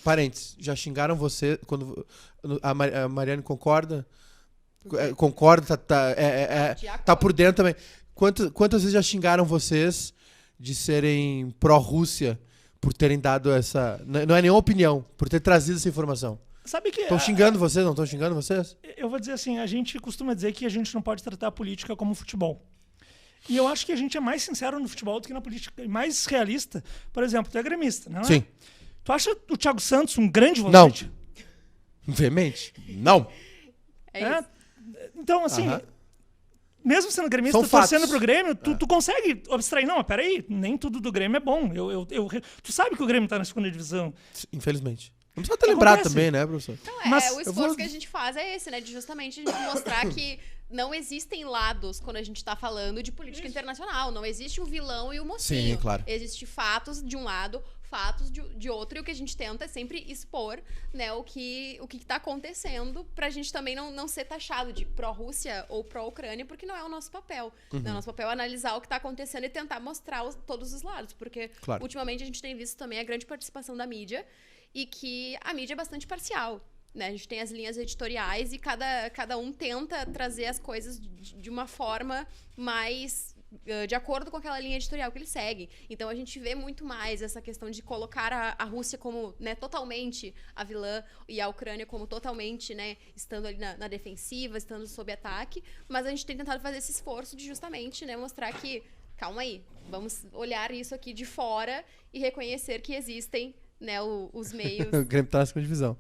Parênteses, já xingaram você quando a Mariane concorda? Concorda, tá por dentro também. Quantas vezes já xingaram vocês de serem pró-Rússia por terem dado essa... Não é nenhuma opinião, por ter trazido essa informação. Sabe que... Estão xingando vocês, não estão xingando vocês? Eu vou dizer assim, a gente costuma dizer que a gente não pode tratar a política como futebol. E eu acho que a gente é mais sincero no futebol do que na política, e mais realista. Por exemplo, tu é gremista, não é? Sim. Tu acha o Thiago Santos um grande volante? Não. Veemente? Não. É isso. Então, assim, mesmo sendo gremista, São torcendo fatos. pro Grêmio, tu consegue abstrair. Não, mas peraí, nem tudo do Grêmio é bom. Tu sabe que o Grêmio tá na segunda divisão. Infelizmente. Não precisa ter lembrado Acontece. também, né, professor? Então, Mas o esforço que a gente faz é esse, né? De justamente mostrar que não existem lados quando a gente tá falando de política internacional. Não existe o vilão e o mocinho. Sim, claro. Existem fatos de um lado, fatos de outro. E o que a gente tenta é sempre expor, né, o que tá acontecendo pra gente também não ser taxado de pró-Rússia ou pró-Ucrânia, porque não é o nosso papel. Não, o nosso papel é analisar o que tá acontecendo e tentar mostrar todos os lados. Porque, ultimamente, a gente tem visto também a grande participação da mídia e que a mídia é bastante parcial, né? A gente tem as linhas editoriais e cada um tenta trazer as coisas de uma forma mais de acordo com aquela linha editorial que eles seguem. Então, a gente vê muito mais essa questão de colocar a Rússia como, né, totalmente a vilã e a Ucrânia como totalmente, né, estando ali na defensiva, estando sob ataque. Mas a gente tem tentado fazer esse esforço de justamente, né, mostrar que, calma aí, vamos olhar isso aqui de fora e reconhecer que existem, né, os meios. O Grêmio tá na segunda divisão.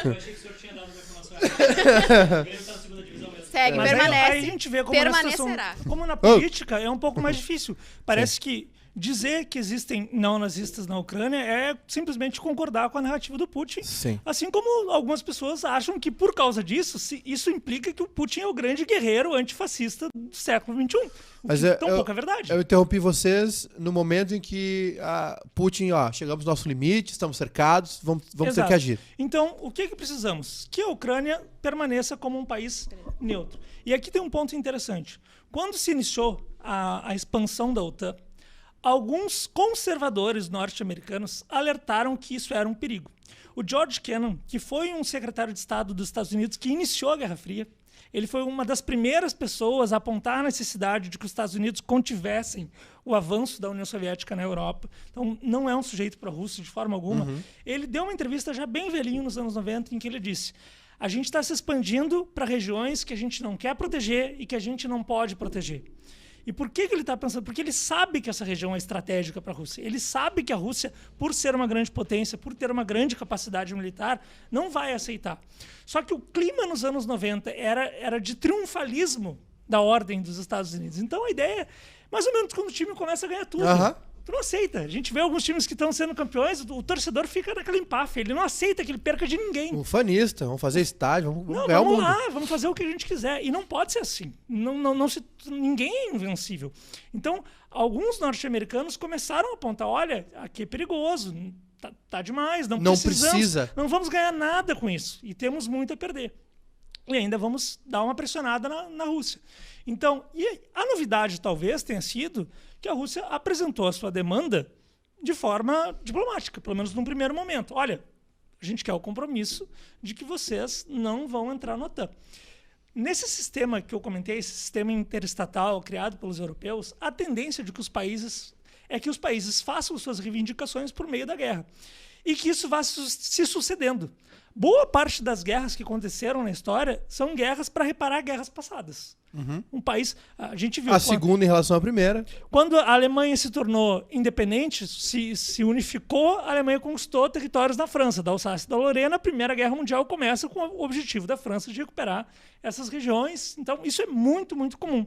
Eu achei que o senhor tinha dado uma informação errada. O Grêmio tá na segunda divisão mesmo. Segue, Mas permanece. aí a gente vê como na situação, como na política é um pouco mais difícil. Parece que dizer que existem neonazistas na Ucrânia é simplesmente concordar com a narrativa do Putin. Sim. Assim como algumas pessoas acham que, por causa disso, isso implica que o Putin é o grande guerreiro antifascista do século XXI. Mas Pouco é verdade. Eu interrompi vocês no momento em que Putin, chegamos no nosso limite, estamos cercados, vamos ter Exato. que agir. Então, o que precisamos? Que a Ucrânia permaneça como um país neutro. E aqui tem um ponto interessante. Quando se iniciou a expansão da OTAN, alguns conservadores norte-americanos alertaram que isso era um perigo. O George Kennan, que foi um secretário de Estado dos Estados Unidos que iniciou a Guerra Fria, ele foi uma das primeiras pessoas a apontar a necessidade de que os Estados Unidos contivessem o avanço da União Soviética na Europa. Então, não é um sujeito pró-russo de forma alguma. Ele deu uma entrevista já bem velhinho nos anos 90 em que ele disse: a gente está se expandindo para regiões que a gente não quer proteger e que a gente não pode proteger. E por que ele está pensando? Porque ele sabe que essa região é estratégica para a Rússia. Ele sabe que a Rússia, por ser uma grande potência, por ter uma grande capacidade militar, não vai aceitar. Só que o clima nos anos 90 era de triunfalismo da ordem dos Estados Unidos. Então a ideia é, mais ou menos, quando o time começa a ganhar tudo. Tu não aceita. A gente vê alguns times que estão sendo campeões, o torcedor fica naquela empáfia. Ele não aceita que ele perca de ninguém. Ufanista, vamos fazer estádio, vamos ganhar o mundo. Vamos lá, vamos fazer o que a gente quiser. E não pode ser assim. Ninguém é invencível. Então, alguns norte-americanos começaram a apontar: olha, aqui é perigoso, tá demais, não precisa. Não vamos ganhar nada com isso. E temos muito a perder. E ainda vamos dar uma pressionada na Rússia. Então, e a novidade talvez tenha sido que a Rússia apresentou a sua demanda de forma diplomática, pelo menos num primeiro momento. Olha, a gente quer o compromisso de que vocês não vão entrar na OTAN. Nesse sistema que eu comentei, esse sistema interestatal criado pelos europeus, a tendência de que os países façam suas reivindicações por meio da guerra. E que isso vá se sucedendo. Boa parte das guerras que aconteceram na história são guerras para reparar guerras passadas. Um país... A gente viu... segunda em relação à primeira. Quando a Alemanha se tornou independente, se unificou, a Alemanha conquistou territórios na França, da Alsácia e da Lorena. A Primeira Guerra Mundial começa com o objetivo da França de recuperar essas regiões. Então, isso é muito, muito comum.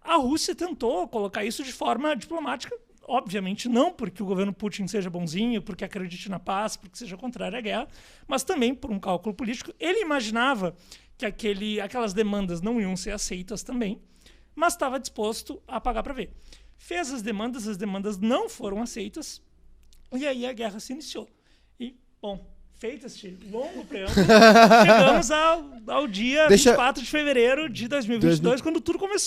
A Rússia tentou colocar isso de forma diplomática. Obviamente não porque o governo Putin seja bonzinho, porque acredite na paz, porque seja contrário à guerra, mas também por um cálculo político. Ele imaginava que aquelas demandas não iam ser aceitas também, mas estava disposto a pagar para ver. Fez as demandas não foram aceitas, e aí a guerra se iniciou. E, bom, feito este longo preâmbulo, chegamos ao dia 24 de fevereiro de 2022, quando tudo começou.